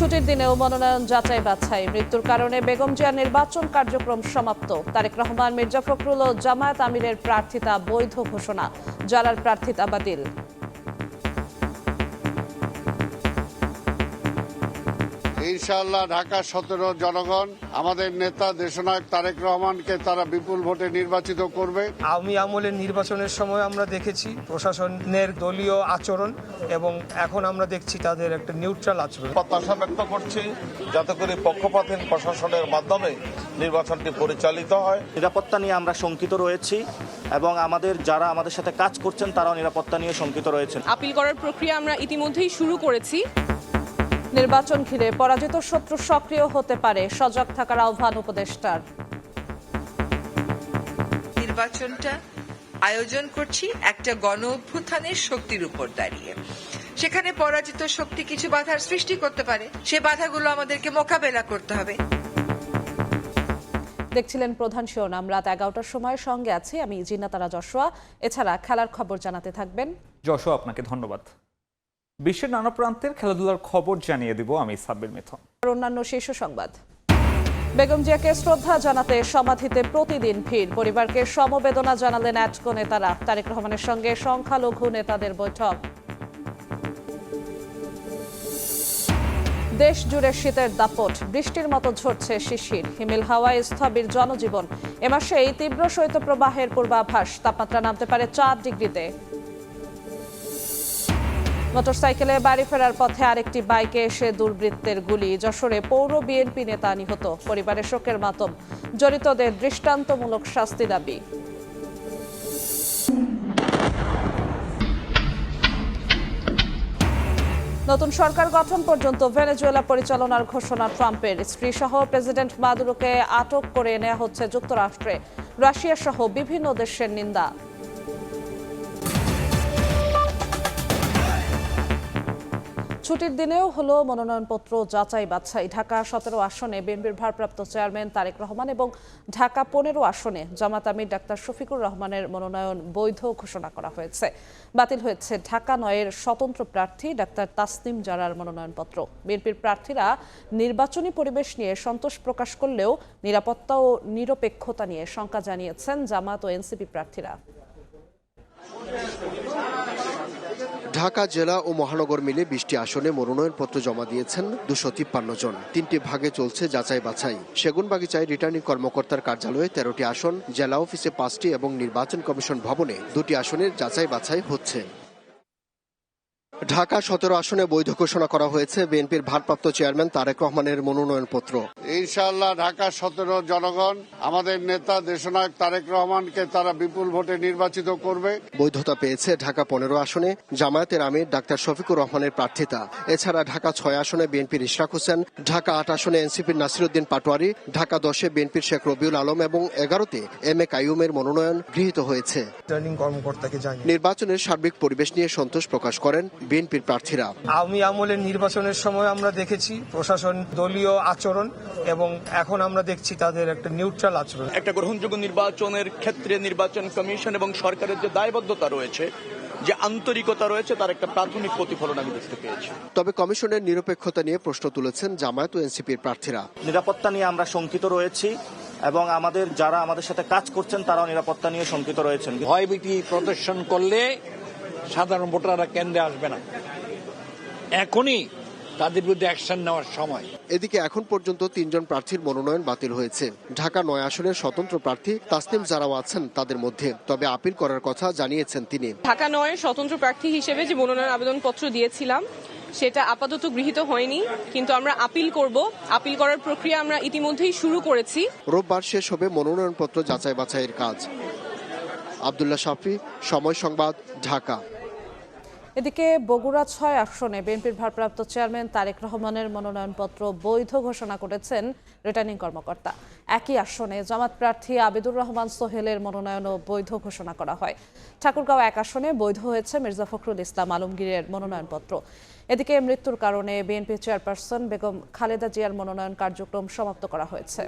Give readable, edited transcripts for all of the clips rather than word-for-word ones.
ছুটির দিনেও মনোনয়ন যাচাই বাছাই, মৃত্যুর কারণে বেগম জিয়ার নির্বাচন কার্যক্রম সমাপ্ত। তারেক রহমান, মির্জা ফখরুল ও জামায়াত আমিরের প্রার্থিতা বৈধ ঘোষণা, জালার প্রার্থিতা বাতিল। ইনশাআল্লাহ ঢাকা 17 জনগণ আমাদের নেতা দেশনায়ক তারেক রহমানকে তারা বিপুল ভোটে নির্বাচিত করবে। আওয়ামী আমলের নির্বাচনের সময় আমরা দেখেছি প্রশাসনের দলীয় আচরণ, এবং এখন আমরা দেখছি তাদের একটা নিউট্রাল আচরণ। প্রত্যাশা ব্যক্ত করছি যাতে করে পক্ষপাতহীন প্রশাসনের মাধ্যমে নির্বাচনটি পরিচালিত হয়। নিরাপত্তা নিয়ে আমরা শঙ্কিত রয়েছি এবং যারা আমাদের সাথে কাজ করছেন তারাও নিরাপত্তা নিয়ে শঙ্কিত রয়েছেন। আপিল করার প্রক্রিয়া আমরা ইতিমধ্যেই শুরু করেছি। নির্বাচন ঘিরে পরাজিত শত্রু সক্রিয় হতে পারে, সজাগ থাকার আহ্বান উপদেষ্টার। নির্বাচনটা আয়োজন করছি একটা গণ অভ্যুত্থানের শক্তির উপর দাঁড়িয়ে। সেখানে পরাজিত শক্তি কিছু বাধার সৃষ্টি করতে পারে, সে বাধাগুলো আমাদেরকে মোকাবেলা করতে হবে। দেখছিলেন প্রধান শিরোনাম। রাত 11টার সময় সঙ্গে আছি আমি জিন্নাতারা যশোয়া। এছাড়া খেলার খবর জানাতে থাকবেন যশোয়া। আপনাকে ধন্যবাদ। বিশ্বের নানা প্রান্তের খেলাধুলার খবর জানিয়ে দিব আমি সাব্বির মিথুন। অন্যান্য শীর্ষ সংবাদ। বেগম জিয়াকে শ্রদ্ধা জানাতে সমাধিতে প্রতিদিন ভিড়, পরিবারকে সমবেদনা জানালেন অ্যাটকো নেতারা। তারেক রহমানের সঙ্গে সংখ্যালঘু নেতাদের বৈঠক। দেশ জুড়ে শীতের দাপট, বৃষ্টির মতো ঝরছে শিশির, হিমেল হাওয়ায় স্থবির জনজীবন। এ মাসেই তীব্র শৈত্যপ্রবাহের পূর্বাভাস, তাপমাত্রা নামতে পারে 4 ডিগ্রিতে। মোটরসাইকেলে বাড়ি ফেরার পথে আরেকটি বাইকে এসে দুর্বৃত্তের গুলি, যশোরে পৌর বিএনপি নেতা নিহত, পরিবারের শোকের মাতম, জড়িতদের দৃষ্টান্তমূলক শাস্তি দাবি। নতুন সরকার গঠন পর্যন্ত ভেনেজুয়েলা পরিচালনার ঘোষণা ট্রাম্পের। স্ত্রীসহ প্রেসিডেন্ট মাদুরোকে আটক করে নেওয়া হচ্ছে যুক্তরাষ্ট্রে, রাশিয়া সহ বিভিন্ন দেশের নিন্দা। ছুটির দিনেও হলো মনোনয়নপত্র যাচাই বাছাই। ঢাকা 17 আসনে বিএনপির ভারপ্রাপ্ত চেয়ারম্যান তারেক রহমান এবং ঢাকা 15 আসনে জামায়াত আমির ডাক্তার শফিকুর রহমানের মনোনয়ন বৈধ ঘোষণা করা হয়েছে। বাতিল হয়েছে ঢাকা 9-এর স্বতন্ত্র প্রার্থী ডাক্তার তাসনিম জারার মনোনয়নপত্র। বিএনপির প্রার্থীরা নির্বাচনী পরিবেশ নিয়ে সন্তোষ প্রকাশ করলেও নিরাপত্তা ও নিরপেক্ষতা নিয়ে শঙ্কা জানিয়েছেন জামায়াত ও এনসিপি প্রার্থীরা। ঢাকা জেলা ও মহানগর মিলে 20টি আসনে মনোনয়নপত্র জমা দিয়েছেন 253 জন। 3টি ভাগে চলছে যাচাই বাছাই। সেগুনবাগিচায় রিটার্নিং কর্মকর্তার কার্যালয়ে 13টি আসন, জেলা অফিসে 5টি এবং নির্বাচন কমিশন ভবনে 2টি আসনের যাচাই বাছাই হচ্ছে। ঢাকা 17 আসনে বৈধ ঘোষণা করা হয়েছে বিএনপির ভারপ্রাপ্ত চেয়ারম্যান তারেক রহমানের মনোনয়নপত্র। ইনশাআল্লাহ ঢাকা 17 জনগণ আমাদের নেতা দেশনায়ক তারেক রহমানকে তারা বিপুল ভোটে নির্বাচিত করবে। বৈধতা পেয়েছে ঢাকা 15 আসনে জামায়াতের আমির ডাক্তার শফিকুর রহমানের প্রার্থিতা। এছাড়া ঢাকা 6 আসনে বিএনপির ইশরাক হোসেন, ঢাকা 8 আসনে এনসিপির নাসিরউদ্দিন পাটোয়ারি, ঢাকা 10-এ বিএনপির শেখ রবিউল আলম এবং 11-তে এম এ কাইয়ুমের মনোনয়ন গৃহীত হয়েছে। রিটার্নিং কর্মকর্তাকে জানিয়ে নির্বাচনের সার্বিক পরিবেশ নিয়ে সন্তোষ প্রকাশ করেন বিএনপির প্রার্থীরা। আওয়ামী আমলের নির্বাচনের সময় আমরা দেখেছি প্রশাসন দলীয় আচরণ, এবং এখন আমরা দেখছি তাদের একটা নিউট্রাল আচরণ। একটা গ্রহণযোগ্য নির্বাচনের ক্ষেত্রে নির্বাচন কমিশন এবং সরকারের যে দায়বদ্ধতা রয়েছে, যে আন্তরিকতা রয়েছে, তার একটা প্রাথমিক প্রতিফলন আমি দেখতে পেয়েছি। তবে কমিশনের নিরপেক্ষতা নিয়ে প্রশ্ন তুলেছেন জামায়াত ও এনসিপির প্রার্থীরা। নিরাপত্তা নিয়ে আমরা শঙ্কিত রয়েছি এবং যারা আমাদের সাথে কাজ করছেন তারাও নিরাপত্তা নিয়ে শঙ্কিত রয়েছেন। ভয়ভীতি প্রদর্শন করলে সাধারণ ভোটাররা কেন্দ্রে আসবে না। এখনই তাদের বিরুদ্ধে অ্যাকশন নেওয়ার সময়। এদিকে এখন পর্যন্ত 3 জন প্রার্থীর মনোনয়ন বাতিল হয়েছে। ঢাকা 9 আসনের স্বতন্ত্র প্রার্থী তাসনিম জারাও আছেন তাদের মধ্যে, তবে আপিল করার কথা জানিয়েছেন তিনি। ঢাকা 9-এর স্বতন্ত্র প্রার্থী হিসেবে যে মনোনয়ন আবেদনপত্র দিয়েছিলাম সেটা আপাতত গৃহীত হয়নি, কিন্তু আমরা আপিল করব। আপিল করার প্রক্রিয়া আমরা ইতিমধ্যেই শুরু করেছি। রোববার শেষ হবে মনোনয়নপত্র যাচাই বাছাইয়ের কাজ। আব্দুল্লাহ শাফি, সময় সংবাদ, ঢাকা। এদিকে বগুড়া 6 আসনে বিএনপির ভারপ্রাপ্ত চেয়ারম্যান তারেক রহমানের মনোনয়নপত্র বৈধ ঘোষণা করেছেন রিটার্নিং কর্মকর্তা। একই আসনে জামাত প্রার্থী আবিদুর রহমান সোহেলের মনোনয়নও বৈধ ঘোষণা করা হয়। ঠাকুরগাঁও 1 আসনে বৈধ হয়েছে মির্জা ফখরুল ইসলাম আলমগীরের মনোনয়নপত্র। এদিকে মৃত্যুর কারণে বিএনপি চেয়ারপারসন বেগম খালেদা জিয়ার মনোনয়ন কার্যক্রম সমাপ্ত করা হয়েছে।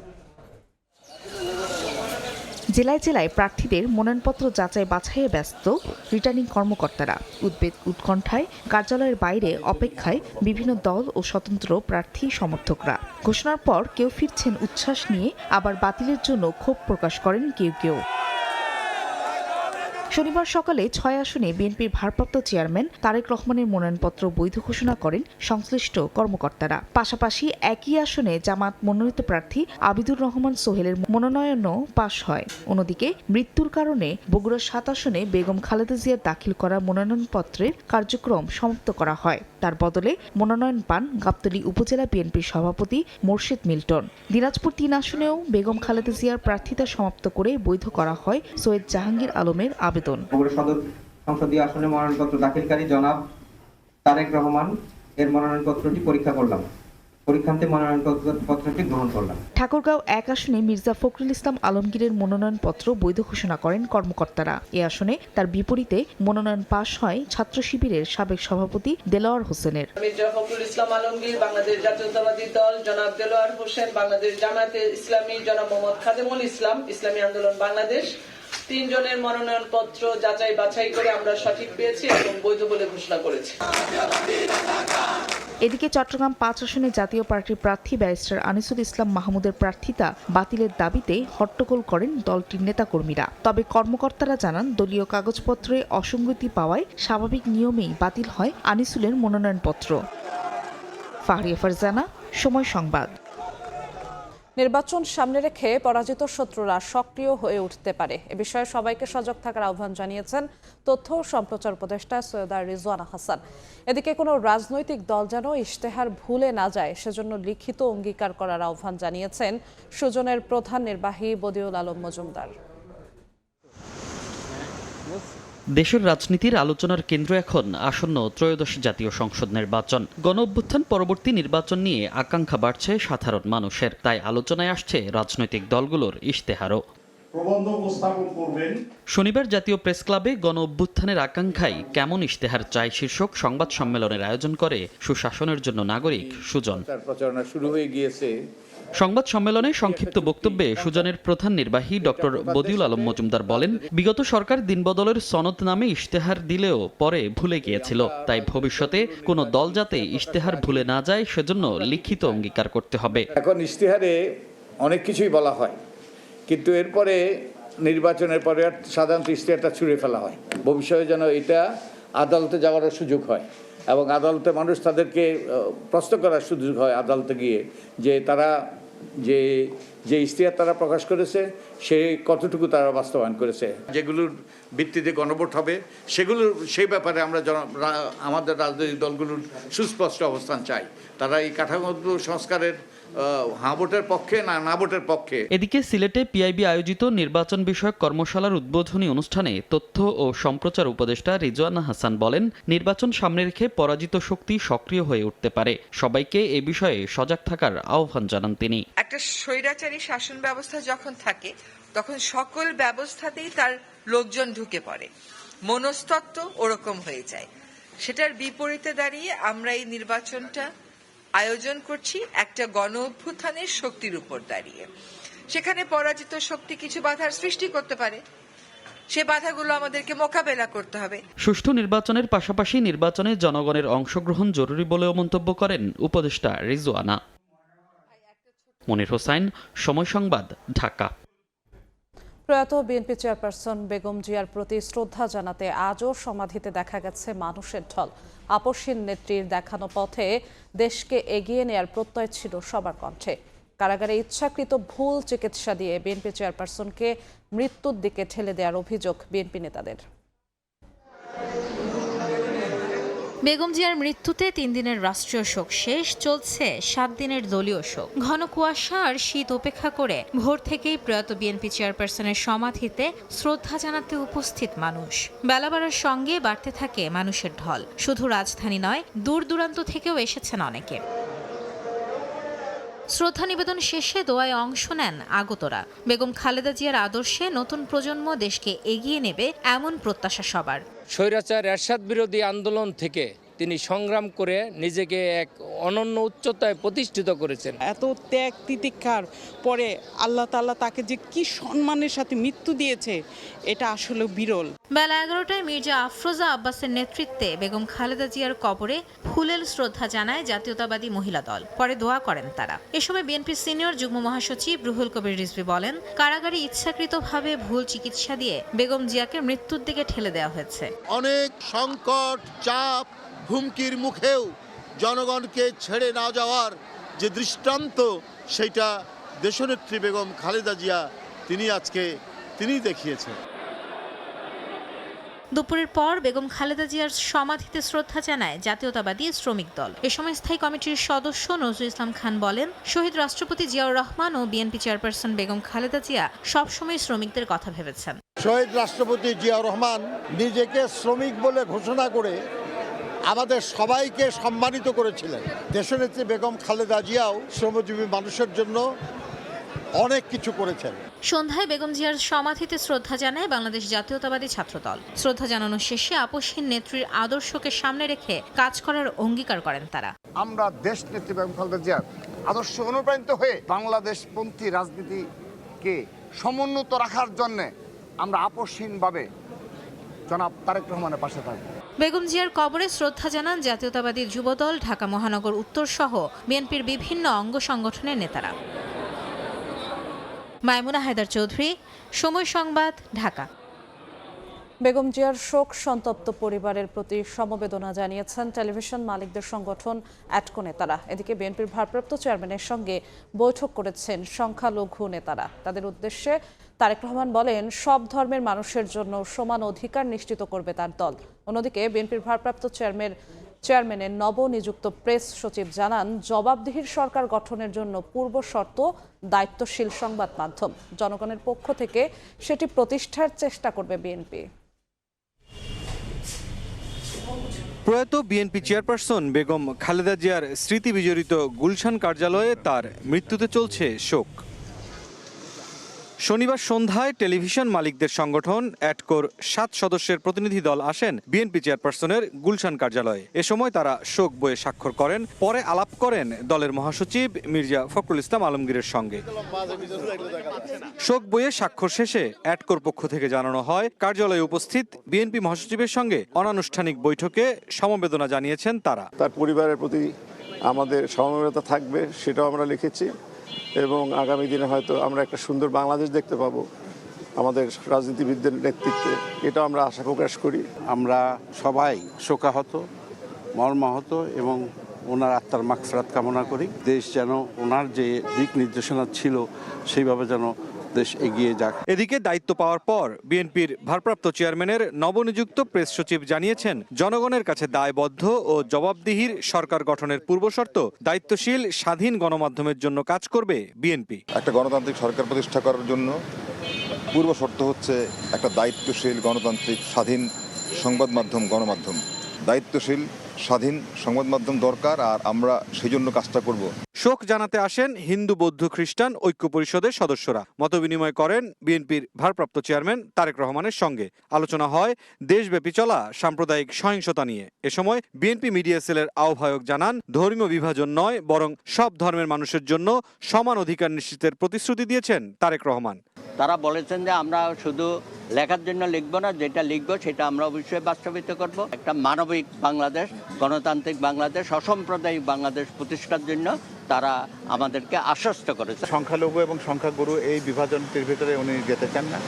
জেলায় জেলায় প্রার্থীদের মনোনয়নপত্র যাচাই বাছাইয়ে ব্যস্ত রিটার্নিং কর্মকর্তারা। উদ্বেগ উৎকণ্ঠায় কার্যালয়ের বাইরে অপেক্ষায় বিভিন্ন দল ও স্বতন্ত্র প্রার্থী সমর্থকরা। ঘোষণার পর কেউ ফিরছেন উচ্ছ্বাস নিয়ে, আবার বাতিলের জন্য ক্ষোভ প্রকাশ করেন কেউ কেউ। শনিবার সকালে 6 আসনে বিএনপির ভারপ্রাপ্ত চেয়ারম্যান তারেক রহমানের মনোনয়নপত্র বৈধ ঘোষণা করেন সংশ্লিষ্ট কর্মকর্তারা। পাশাপাশি একই আসনে জামাত মনোনীত প্রার্থী আবিদুর রহমান সোহেলের মনোনয়নও পাশ হয়। অন্যদিকে মৃত্যুর কারণে বগুড়া 7 আসনে বেগম খালেদা জিয়ার দাখিল করা মনোনয়নপত্রের কার্যক্রম সমাপ্ত করা হয়। তার বদলে মনোনয়ন পান গাবতলী উপজেলা বিএনপির সভাপতি মোর্শেদ মিল্টন। দিনাজপুর 3 আসনেও বেগম খালেদা জিয়ার প্রার্থিতা সমাপ্ত করে বৈধ করা হয় সৈয়দ জাহাঙ্গীর আলমের আবেদন। বগুড়া সদর সংসদীয় আসনে মনোনয়নপত্র দাখিলকারী জনাব তারেক রহমান এর মনোনয়নপত্রটি পরীক্ষা করলাম। পরীক্ষান্তে মনোনয়নপত্রটি গ্রহণ করলাম। ঠাকুরগাঁও 1 আসনে মির্জা ফখরুল ইসলাম আলমগীরের মনোনয়নপত্র বৈধ ঘোষণা করেন কর্মকর্তারা। এ আসনে তার বিপরীতে মনোনয়ন পাশ হয় ছাত্র শিবিরের সাবেক সভাপতি দেলোয়ার হোসেনের। মির্জা ফখরুল ইসলাম আলমগীর, বাংলাদেশ জাতীয়তাবাদী দল জনাব দেলোয়ার হোসেন, বাংলাদেশ জামায়াতে ইসলামী জনাব মোহাম্মদ খাদেমুল ইসলাম, ইসলামী আন্দোলন বাংলাদেশ, 3 জনের মনোনয়নপত্র যাচাই বাছাই করে আমরা সঠিক পেয়েছি এবং বৈধ বলে ঘোষণা করেছি। এদিকে চট্টগ্রাম 5 আসনে জাতীয় পার্টির প্রার্থী ব্যারিস্টার আনিসুল ইসলাম মাহমুদের প্রার্থিতা বাতিলের দাবিতে হট্টগোল করেন দলটির নেতাকর্মীরা। তবে কর্মকর্তারা জানান দলীয় কাগজপত্রে অসঙ্গতি পাওয়ায় স্বাভাবিক নিয়মেই বাতিল হয় আনিসুলের মনোনয়নপত্র। ফাহরিয়া ফারজানা, সময় সংবাদ। নির্বাচন সামনে রেখে পরাজিত শত্রুরা সক্রিয় হয়ে উঠতে পারে, এ বিষয়ে সবাইকে সজাগ থাকার আহ্বান জানিয়েছেন তথ্য ও সম্প্রচার উপদেষ্টা সৈয়দা রিজওয়ানা হাসান। এদিকে কোনো রাজনৈতিক দল যেন ইশতেহার ভুলে না যায় সেজন্য লিখিত অঙ্গীকার করার আহ্বান জানিয়েছেন সুজনের প্রধান নির্বাহী বদিউল আলম মজুমদার। দেশের রাজনীতির আলোচনার কেন্দ্র এখন আসন্ন ত্রয়োদশ জাতীয় সংসদ নির্বাচন। গণ অভ্যুত্থান পরবর্তী নির্বাচন নিয়ে আকাঙ্ক্ষা বাড়ছে সাধারণ মানুষের, তাই আলোচনায় আসছে রাজনৈতিক দলগুলোর ইশতেহারও। শনিবার জাতীয় প্রেস ক্লাবে গণ অভ্যুত্থানের আকাঙ্ক্ষায় কেমন ইশতেহার চাই শীর্ষক সংবাদ সম্মেলনের আয়োজন করে সুশাসনের জন্য নাগরিক সুজন। প্রচারণা শুরু হয়ে গিয়েছে। সংবাদ সম্মেলনে সংক্ষিপ্ত বক্তব্যে সুজনের প্রধান নির্বাহী ডক্টর বদিউল আলম মজুমদার বলেন, বিগত সরকার দিনবদলের সনদ নামে ইশতেহার দিলেও পরে ভুলে গিয়েছিল, তাই ভবিষ্যতে কোনো দল যাতে ইশতেহার ভুলে না যায় সেজন্য লিখিত অঙ্গীকার করতে হবে। এখন ইশতেহারে অনেক কিছুই বলা হয়, কিন্তু এরপরে নির্বাচনের পরে সাধারণত ইশতেহারটা ছুঁড়ে ফেলা হয়। ভবিষ্যতে যেন এটা আদালতে যাওয়ার সুযোগ হয় এবং আদালতে মানুষ তাদেরকে প্রশ্ন করার সুযোগ হয় আদালতে গিয়ে, যে তারা যে ইশতেহার তারা প্রকাশ করেছে সে কতটুকু তারা বাস্তবায়ন করেছে। যেগুলোর ভিত্তিতে গণভোট হবে সেই ব্যাপারে আমরা আমাদের রাজনৈতিক দলগুলোর সুস্পষ্ট অবস্থান চাই। তারা এই কাঠামোগত সংস্কারের হ্যাঁ ভোটের পক্ষে না ভোটের পক্ষে। এদিকে সিলেটে পিআইবি আয়োজিত নির্বাচন বিষয়ক কর্মশালার উদ্বোধনী অনুষ্ঠানে তথ্য ও সম্প্রচার উপদেষ্টা রিজওয়ানা হাসান বলেন, নির্বাচন সামনে রেখে পরাজিত শক্তি সক্রিয় হয়ে উঠতে পারে, সবাইকে এ বিষয়ে সজাগ থাকার আহ্বান জানান তিনি। একটা স্বৈরাচারী শাসন ব্যবস্থা যখন থাকে তখন সকল ব্যবস্থাতেই তার লোকজন ঢুকে পড়ে, মনস্তত্ত্ব ওরকম হয়ে যায়। সেটার বিপরীতে দাঁড়িয়ে আমরা এই নির্বাচনটা আয়োজন করছি একটা গণ অভ্যুত্থানের শক্তির উপর দাঁড়িয়ে। সেখানে পরাজিত শক্তি কিছু বাধার সৃষ্টি করতে পারে, সে বাধাগুলো আমাদেরকে মোকাবেলা করতে হবে। সুষ্ঠু নির্বাচনের পাশাপাশি নির্বাচনে জনগণের অংশগ্রহণ জরুরি বলেও মন্তব্য করেন উপদেষ্টা রিজওয়ানা। মনির হোসাইন, সময় সংবাদ, ঢাকা। প্রয়াত বিএনপি চেয়ারপারসন বেগম জিয়ার প্রতি শ্রদ্ধা জানাতে আজও সমাধিতে দেখা গেছে মানুষের ঢল। আপসহীন নেত্রীর দেখানো পথে দেশকে এগিয়ে নেয়ার প্রত্যয় ছিল সবার কণ্ঠে। কারাগারে ইচ্ছাকৃত ভুল চিকিৎসা দিয়ে বিএনপি চেয়ারপারসনকে মৃত্যুর দিকে ঠেলে দেওয়ার অভিযোগ বিএনপি নেতাদের। বেগম জিয়ার মৃত্যুতে 3 দিনের রাষ্ট্রীয় শোক শেষ, চলছে 7 দিনের দলীয় শোক। ঘন কুয়াশা আর শীত উপেক্ষা করে ভোর থেকেই প্রয়াত বিএনপি চেয়ারপারসনের সমাধিতে শ্রদ্ধা জানাতে উপস্থিত মানুষ। বেলা বাড়ার সঙ্গে বাড়তে থাকে মানুষের ঢল। শুধু রাজধানী নয়, দূর দূরান্ত থেকেও এসেছেন অনেকে। শ্রদ্ধা নিবেদন শেষে দোয়ায় অংশ নেন আগতরা। বেগম খালেদা জিয়ার আদর্শে নতুন প্রজন্ম দেশকে এগিয়ে নেবে এমন প্রত্যাশা সবার। স্বৈরাচার এরশাদ বিরোধী আন্দোলন থেকে তিনি সংগ্রাম করে নিজেকে এক অনন্য উচ্চতায় প্রতিষ্ঠিত করেছেন। এত ত্যাগ তিতিক্ষার পরে আল্লাহ তাআলা তাকে যে কি সম্মানের সাথে মৃত্যু দিয়েছে এটা আসলে বিরল। বেলা 11টায় মির্জা আফরোজা আব্বাসের নেতৃত্বে বেগম খালেদা জিয়ার কবরে ফুলেল শ্রদ্ধা জানায় জাতীয়তাবাদী মহিলা দল। পরে দোয়া করেন তারা। এ সময় বিএনপির সিনিয়র যুগ্ম মহাসচিব রুহুল কবির রিজভী বলেন, কারাগারে ইচ্ছাকৃতভাবে ভুল চিকিৎসা দিয়ে বেগম জিয়াকে মৃত্যুর দিকে ঠেলে দেওয়া হয়েছে। অনেক সংকট, চাপ, হুমকির মুখেও জনগণকে ছেড়ে না যাওয়ার যে দৃষ্টান্ত, সেটা দেশনেত্রী বেগম খালেদা জিয়া তিনি দেখিয়েছেন। দুপুরের পর বেগম খালেদা জিয়ার সমাধিতে শ্রদ্ধা জানায় জাতীয়তাবাদী শ্রমিক দল। এ সময় স্থায়ী কমিটির সদস্য নজরুল ইসলাম খান বলেন, শহীদ রাষ্ট্রপতি জিয়াউর রহমান ও বিএনপি চেয়ারপারসন বেগম খালেদা জিয়া সবসময় শ্রমিকদের কথা ভেবেছেন। শহীদ রাষ্ট্রপতি জিয়াউর রহমান নিজেকে শ্রমিক বলে ঘোষণা করে আমাদের সবাইকে সম্মানিত করেছিলেন। দেশনেত্রী বেগম খালেদা জিয়াও শ্রমজীবী মানুষের জন্য অনেক কিছু করেছেন। সন্ধ্যায় বেগম জিয়ার সমাধিতে শ্রদ্ধা জানায় বাংলাদেশ জাতীয়তাবাদী ছাত্রদল। শ্রদ্ধা জানানো শেষে আপসহীন নেত্রীর আদর্শকে সামনে রেখে কাজ করার অঙ্গীকার করেন তারা। আমরা দেশ নেত্রী বেগম খালেদা জিয়ার আদর্শ অনুপ্রাণিত হয়ে বাংলাদেশপন্থী রাজনীতিকে সমুন্নত রাখার জন্য আমরা আপসহীনভাবে জনাব তারেক রহমানের পাশে থাকব। বেগম জিয়ার কবরে শ্রদ্ধা জানান জাতীয়তাবাদী যুবদল, ঢাকা মহানগর উত্তর সহ বিএনপির বিভিন্ন অঙ্গ সংগঠনের নেতারা। মাইমুনা হায়দার চৌধুরী, সময় সংবাদ, ঢাকা। বেগম জিয়ার শোক সন্তপ্ত পরিবারের প্রতি সমবেদনা জানিয়েছেন টেলিভিশন মালিকদের সংগঠন অ্যাটকো নেতারা। এদিকে বিএনপির ভারপ্রাপ্ত চেয়ারম্যানের সঙ্গে বৈঠক করেছেন সংখ্যালঘু নেতারা। তাদের উদ্দেশ্যে তারেক রহমান বলেন, সব ধর্মের মানুষের জন্য সমান অধিকার নিশ্চিত করবে তার দল। অন্যদিকে বিএনপির ভারপ্রাপ্ত চেয়ারম্যানের নবনিযুক্ত প্রেস সচিব জানান, জবাবদিহির সরকার গঠনের জন্য পূর্ব শর্ত দায়িত্বশীল সংবাদ মাধ্যম। জনগণের পক্ষ থেকে সেটি প্রতিষ্ঠার চেষ্টা করবে বিএনপি। প্রয়াত বিএনপি চেয়ারপারসন বেগম খালেদা জিয়ার স্মৃতি বিজড়িত গুলশান কার্যালয়ে তার মৃত্যুতে চলছে শোক। শনিবার সন্ধ্যায় টেলিভিশন মালিকদের সংগঠন অ্যাটকোর 7 সদস্যের প্রতিনিধি দল আসেন বিএনপি চেয়ারপারসনের গুলশান কার্যালয়ে। এ সময় তারা শোক বইয়ে স্বাক্ষর করেন। পরে আলাপ করেন দলের মহাসচিব মির্জা ফখরুল ইসলাম আলমগীরের সঙ্গে। শোক বইয়ে স্বাক্ষর শেষে অ্যাটকোর পক্ষ থেকে জানানো হয়, কার্যালয়ে উপস্থিত বিএনপি মহাসচিবের সঙ্গে অনানুষ্ঠানিক বৈঠকে সমবেদনা জানিয়েছেন তারা। তার পরিবারের প্রতি আমাদের সমবেদনা থাকবে, সেটাও আমরা লিখেছি, এবং আগামী দিনে হয়তো আমরা একটা সুন্দর বাংলাদেশ দেখতে পাবো আমাদের রাজনীতিবিদদের নেতৃত্বে, এটা আমরা আশা প্রকাশ করি। আমরা সবাই শোকাহত, মর্মাহত এবং ওনার আত্মার মাগফিরাত কামনা করি। দেশ যেন ওনার যে দিক নির্দেশনা ছিল সেইভাবে যেন দেশ এগিয়ে যাক। এদিকে দায়িত্ব পাওয়ার পর বিএনপির ভারপ্রাপ্ত চেয়ারম্যানের নবনিযুক্ত প্রেস সচিব জানিয়েছেন, জনগণের কাছে দায়বদ্ধ ও জবাবদিহির সরকার গঠনের পূর্বশর্ত দায়িত্বশীল স্বাধীন গণমাধ্যমের জন্য কাজ করবে বিএনপি। একটা গণতান্ত্রিক সরকার প্রতিষ্ঠা করার জন্য পূর্ব শর্ত হচ্ছে একটা দায়িত্বশীল গণতান্ত্রিক স্বাধীন সংবাদ মাধ্যম, গণমাধ্যম। দায়িত্বশীল স্বাধীন সংবাদ মাধ্যম দরকার, আর আমরা সেই জন্য কাজটা করব। শোক জানাতে আসেন হিন্দু, বৌদ্ধ, খ্রিস্টান ঐক্য পরিষদের সদস্যরা। মতবিনিময় করেন বিএনপির ভারপ্রাপ্ত চেয়ারম্যান তারেক রহমানের সঙ্গে। আলোচনা হয় দেশব্যাপী চলা সাম্প্রদায়িক সহিংসতা নিয়ে। এ সময় বিএনপি মিডিয়া সেলের আহ্বায়ক জানান, ধর্মীয় বিভাজন নয়, বরং সব ধর্মের মানুষের জন্য সমান অধিকার নিশ্চিতের প্রতিশ্রুতি দিয়েছেন তারেক রহমান। তারা বলেছেন যে আমরা শুধু লেখার জন্য লিখবো না, যেটা লিখবো সেটা আমরা অবশ্যই বাস্তবিত করব। একটা মানবিক বাংলাদেশ, গণতান্ত্রিক বাংলাদেশ, অসাম্প্রদায়িক বাংলাদেশ প্রতিষ্ঠার জন্য তারা আমাদেরকে আশ্বস্ত করেছে। সংখ্যালঘু এবং সংখ্যাগুরু এই বিভাজনটির ভিতরে উনি যেতে চান না।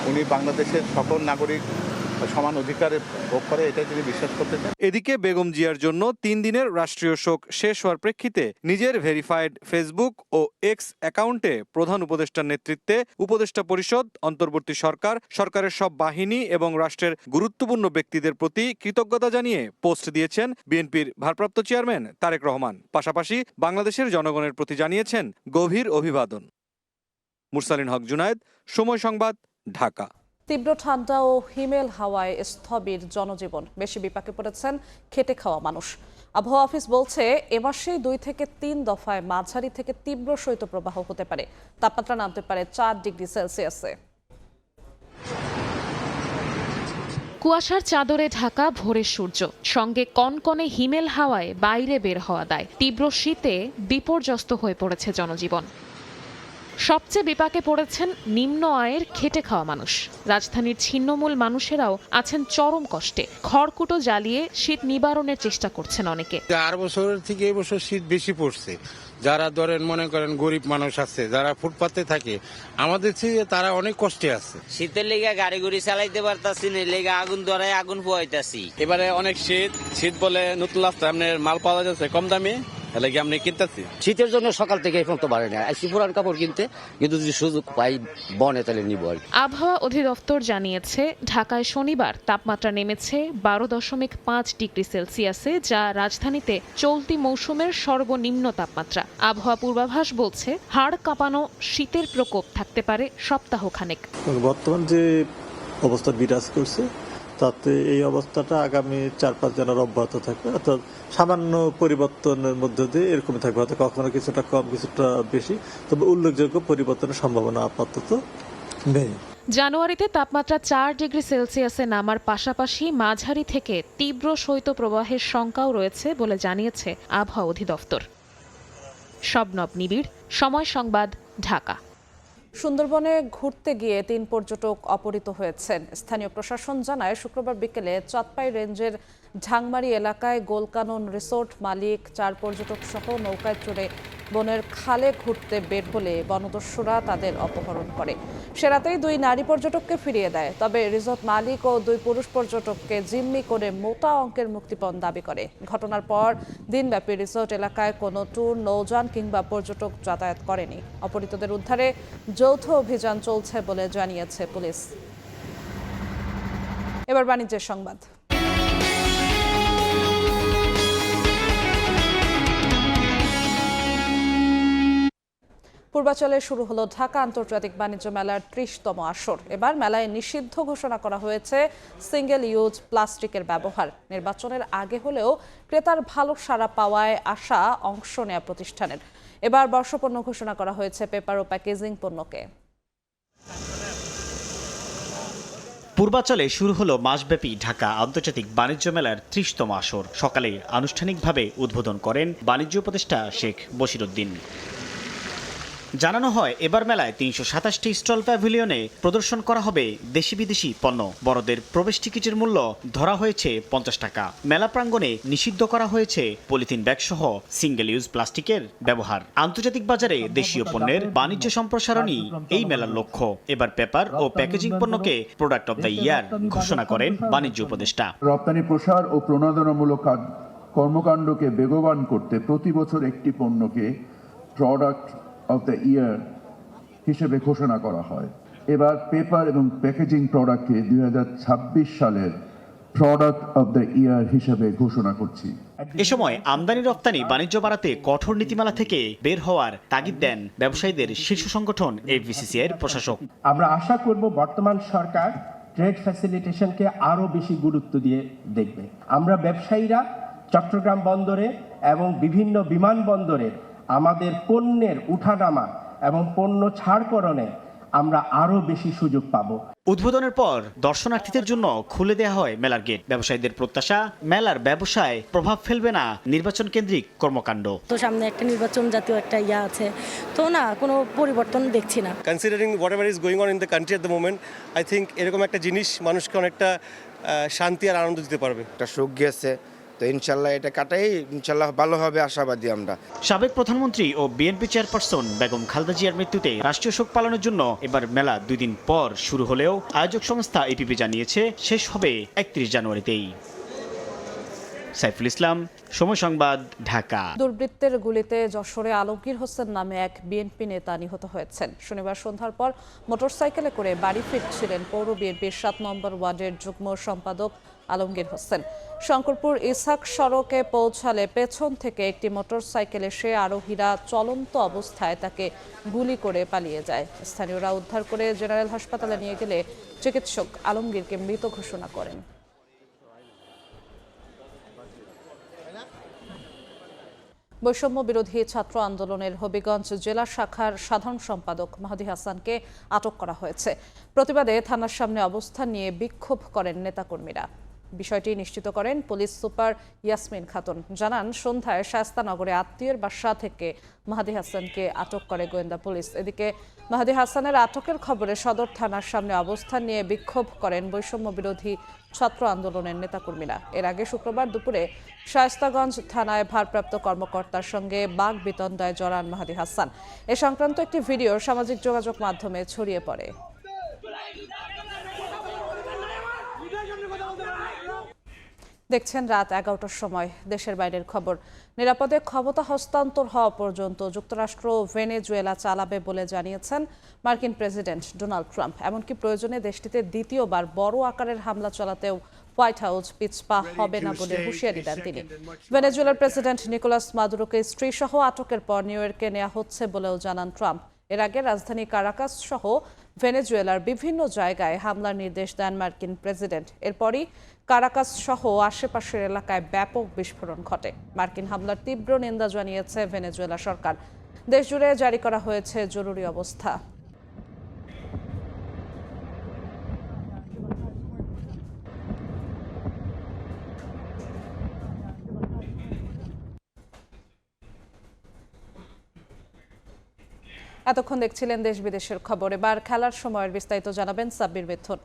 উনি বাংলাদেশের সকল নাগরিক সমান অধিকারে ভোগ করে, এটাই তিনি বিশ্বাস করতে চান। এদিকে বেগম জিয়ার জন্য 3 দিনের রাষ্ট্রীয় শোক শেষ হওয়ার প্রেক্ষিতে নিজের ভেরিফাইড ফেসবুক ও এক্স অ্যাকাউন্টে প্রধান উপদেষ্টার নেতৃত্বে উপদেষ্টা পরিষদ, অন্তর্বর্তী সরকার, সরকারের সব বাহিনী এবং রাষ্ট্রের গুরুত্বপূর্ণ ব্যক্তিদের প্রতি কৃতজ্ঞতা জানিয়ে পোস্ট দিয়েছেন বিএনপির ভারপ্রাপ্ত চেয়ারম্যান তারেক রহমান। পাশাপাশি বাংলাদেশের জনগণের প্রতি জানিয়েছেন গভীর অভিবাদন। মুরসালিন হক জুনায়েদ, সময় সংবাদ, ঢাকা। তীব্র ঠান্ডা ও হিমেল হাওয়ায় স্থবির জনজীবন। বেশি বিপাকে পড়েছেন খেটে খাওয়া মানুষ। আবহাওয়া অফিস বলছে, এ মাসেই 2 থেকে 3 দফায় মাঝারি থেকে তীব্র শৈত্যপ্রবাহ হতে পারে। তাপমাত্রা নামতে পারে 4 ডিগ্রি সেলসিয়াসে। কুয়াশার চাদরে ঢাকা ভোরের সূর্য, সঙ্গে কনকনে হিমেল হাওয়ায় বাইরে বের হওয়া দায়। তীব্র শীতে বিপর্যস্ত হয়ে পড়েছে জনজীবন। সবচেয়ে বিপাকে পড়েছেন নিম্ন আয়ের খেটে খাওয়া মানুষ। রাজধানীর ছিন্নমূল মানুষেরাও আছেন চরম কষ্টে। খড়কুটো জ্বালিয়ে শীত নিবারণের চেষ্টা করছেন অনেকে। আর বছরের থেকে এবছর শীত বেশি পড়ছে। যারা ধরেন মনে করেন গরিব মানুষ আছে, যারা ফুটপাতে থাকে, আমাদের থেকে তারা অনেক কষ্টে আছে। শীতের লেগে গাড়ি গুড়ি চালাইতে পারতাছি না, লেগে আগুন ধরায় আগুন পোয়াইতাছি। এবারে অনেক শীত বলে নতুন রাস্তায় আপনার মাল পাওয়া যাচ্ছে কম দামে, আমি কিনতেছি। শীতের জন্য সকাল থেকে এখন তো বাড়ে না, আসি পুরান কাপড় কিনতে, কিন্তু যদি সুযোগ পাই বনে তাহলে নিব। আবহাওয়া অধিদপ্তর জানিয়েছে ঢাকায় শনিবার তাপমাত্রা নেমেছে 12.5 ডিগ্রি সেলসিয়াসে, যা রাজধানীতে চলতি মৌসুমের সর্বনিম্ন তাপমাত্রা। আবহাওয়া পূর্বাভাস বলছে হাড় কাঁপানো শীতের প্রকোপ থাকতে পারে সপ্তাহখানেক। বর্তমান যে অবস্থা বিরাজ করছে তাতে এই অবস্থাটা আগামী 4-5 দিন অব্যাহত থাকবে, অর্থাৎ সামান্য পরিবর্তনের মধ্যে দিয়ে এরকমই থাকবে, হয়তো কখনো কিছুটা কম কিছুটা বেশি, তবে উল্লেখযোগ্য পরিবর্তনের সম্ভাবনা আপাতত নেই। জানুয়ারিতে তাপমাত্রা 4 ডিগ্রি সেলসিয়াসে নামার পাশাপাশি মাঝারি থেকে তীব্র শৈত্যপ্রবাহের শঙ্কাও রয়েছে বলে জানিয়েছে আবহাওয়া অধিদপ্তর। শবনব নিবিড়, সময় সংবাদ, ঢাকা। সুন্দরবনে ঘুরতে গিয়ে 3 পর্যটক অপহৃত হয়েছেন। স্থানীয় প্রশাসন জানায় শুক্রবার বিকেলে চাঁদপাই রেঞ্জের ঝাংমারি এলাকায় গোলকানন রিসোর্ট মালিক 4 পর্যটক সহ নৌকায় চড়ে বনের খালে ঘুরতে বের হলে বনদস্যুরা তাদের অপহরণ করে। সে রাতেই 2 নারী পর্যটককে ফিরিয়ে দেয়, তবে রিসোর্ট মালিক ও 2 পুরুষ পর্যটককে জিম্মি করে মোটা অঙ্কের মুক্তিপণ দাবি করে। ঘটনার পর দিনব্যাপী রিসোর্ট এলাকায় কোনো ট্যুর, নৌযান কিংবা পর্যটক যাতায়াত করেনি। অপহৃতদের উদ্ধারে যৌথ অভিযান চলছে বলে জানিয়েছে পুলিশ। এবার বাণিজ্যের সংবাদ। পূর্বাচলে শুরু হলো ঢাকা আন্তর্জাতিক বাণিজ্য মেলার 30তম আসর। এবার মেলায় নিষিদ্ধ ঘোষণা করা হয়েছে সিঙ্গেল ইউজ প্লাস্টিকের ব্যবহার। নির্বাচনের আগে হলেও ক্রেতার ভালো সাড়া পাওয়ায় আশা অংশ নেয়া প্রতিষ্ঠানের। এবার বর্ষপণ্য ঘোষণা করা হয়েছে পেপার ও প্যাকেজিং পণ্যকে। পূর্বাচলে শুরু হলো মাসব্যাপী ঢাকা আন্তর্জাতিক বাণিজ্য মেলার 30তম আসর। সকালে আনুষ্ঠানিকভাবে উদ্বোধন করেন বাণিজ্য উপদেষ্টা শেখ বশিরউদ্দিন। জানানো হয় এবার মেলায় 327টি স্টল প্যাভিলিয়নে প্রদর্শন করা হবে দেশি বিদেশি পণ্য। বড়দের প্রবেশ টিকিটের মূল্য ধরা হয়েছে 50 টাকা। মেলা প্রাঙ্গণে নিষিদ্ধ করা হয়েছে পলিথিন ব্যাগ সহ সিঙ্গেল ইউজ প্লাস্টিকের ব্যবহার। আন্তর্জাতিক বাজারে দেশীয় পণ্যের বাণিজ্য সম্প্রসারণই এই মেলার লক্ষ্য। এবার পেপার ও প্যাকেজিং পণ্যকে প্রোডাক্ট অব দ্য ইয়ার ঘোষণা করেন বাণিজ্য উপদেষ্টা। রপ্তানি প্রসার ও প্রণোদনামূলক কর্মকাণ্ডকে বেগবান করতে প্রতি বছর একটি পণ্যকে প্রোডাক্ট অফ দ্য ইয়ার হিসেবে ঘোষণা করা হয়। এবার পেপার এবং প্যাকেজিং প্রোডাক্টকে 2026 সালের প্রোডাক্ট অফ দ্য ইয়ার হিসেবে ঘোষণা করছি। এ সময় আমদানি রপ্তানি বাণিজ্য বাড়াতে কঠোর নীতিমালা থেকে বের হওয়ার তাগিদ দেন ব্যবসায়ীদের শীর্ষ সংগঠন এফবিসিসিআই এর প্রশাসক। আমরা আশা করব বর্তমান সরকার ট্রেড ফ্যাসিলিটেশনকে আরো বেশি গুরুত্ব দিয়ে দেখবে। আমরা ব্যবসায়ীরা চট্টগ্রাম বন্দরে এবং বিভিন্ন বিমানবন্দরে আমাদের পণ্যের উঠানামা এবং পণ্য ছাড়করণে আমরা আরো বেশি সুযোগ পাব। উদ্বোধনের পর দর্শনার্থীদের জন্য খুলে দেওয়া হয় মেলার গেট। ব্যবসায়ীদের প্রত্যাশা, মেলার ব্যবসায় প্রভাব ফেলবে না নির্বাচন কেন্দ্রিক কর্মকাণ্ড। তো সামনে একটা নির্বাচন জাতীয় একটা আছে, তো না কোনো পরিবর্তন দেখছি না। Considering whatever is going on in the country at the moment, I think এরকম একটা জিনিস মানুষকে অনেকটা শান্তি আর আনন্দ দিতে পারবে। একটা সুখ গেছে, তো ইনশাল্লাহ এটা কাটাই ইনশাল্লাহ ভালো হবে, আশাবাদী আমরা। সাবেক প্রধানমন্ত্রী ও বিএনপি চেয়ারপারসন বেগম খালেদা জিয়ার মৃত্যুতে রাষ্ট্রীয় শোক পালনের জন্য এবার মেলা 2 দিন পর শুরু হলেও আয়োজক সংস্থা এপিপি জানিয়েছে শেষ হবে 31 জানুয়ারিতেই। সাইফুল ইসলাম, সময় সংবাদ, ঢাকা। দুর্বৃত্তের গুলিতে যশোরে আলমগীর হোসেন নামে এক বিএনপি নেতা নিহত হয়েছেন। শনিবার সন্ধ্যার পর মোটরসাইকেলে করে বাড়ি ফিরছিলেন পৌর বিএনপির 7 নম্বর ওয়ার্ডের যুগ্ম সম্পাদক আলমগীর হোসেন। শঙ্করপুর ইসহাক সড়কে পৌঁছালে পেছন থেকে একটি মোটরসাইকেল এসে আরোহীরা চলন্ত অবস্থায় তাকে গুলি করে পালিয়ে যায়। স্থানীয়রা উদ্ধার করে জেনারেল হাসপাতালে নিয়ে গেলে চিকিৎসক আলমগীরকে মৃত ঘোষণা করেন। বৈষম্য বিরোধী ছাত্র আন্দোলনের হবিগঞ্জ জেলা শাখার সাধারণ সম্পাদক মাহদি হাসানকে আটক করা হয়েছে। প্রতিবাদে থানার সামনে অবস্থান নিয়ে বিক্ষোভ করেন নেতাকর্মীরা। বিষয়টি নিশ্চিত করেন পুলিশ সুপার ইয়াসমিন খাতুন। জানান, সন্ধ্যায় শায়েস্তানগরে আত্মীয়ের বাসা থেকে মাহদি হাসানকে আটক করে গোয়েন্দা পুলিশ। এদিকে মাহদি হাসানের আটকের খবরে সদর থানার সামনে অবস্থান নিয়ে বিক্ষোভ করেন বৈষম্য বিরোধী ছাত্র আন্দোলনের নেতাকর্মীরা। এর আগে শুক্রবার দুপুরে শায়েস্তাগঞ্জ থানায় ভারপ্রাপ্ত কর্মকর্তার সঙ্গে বাকবিতণ্ডায় জড়ান মাহদি হাসান। এ সংক্রান্ত একটি ভিডিও সামাজিক যোগাযোগ মাধ্যমে ছড়িয়ে পড়ে। দেখছেন রাত 11টার সময় দেশের বাইরের খবর। নিরাপদে ক্ষমতা হস্তান্তর হওয়া পর্যন্ত যুক্তরাষ্ট্র ভেনেজুয়েলা চালাবে বলে জানিয়েছেন মার্কিন প্রেসিডেন্ট ডোনাল্ড ট্রাম্প। এমনকি প্রয়োজনে দেশটিতে দ্বিতীয়বার বড় আকারের হামলা চালাতেও হোয়াইট হাউস পিছপা হবে না বলে হুঁশিয়ারি দেন তিনি। ভেনেজুয়েলার প্রেসিডেন্ট নিকোলাস মাদুরোকে স্ত্রীসহ আটকের পর নিউ ইয়র্কে নেওয়া হচ্ছে বলেও জানান ট্রাম্প। এর আগে রাজধানী কারাকাস সহ ভেনেজুয়েলার বিভিন্ন জায়গায় হামলার নির্দেশ দেন মার্কিন প্রেসিডেন্ট। এরপরই কারাকাস সহ আশেপাশের এলাকায় ব্যাপক বিস্ফোরণ ঘটে। মার্কিন হামলার তীব্র নিন্দা জানিয়েছে ভেনেজুয়েলা সরকার। দেশজুড়ে জারি করা হয়েছে জরুরি অবস্থা। এতক্ষণ দেখছিলেন দেশ বিদেশের খবর। এবার খেলার সময়ের বিস্তারিত জানাবেন সাব্বির মিথুন।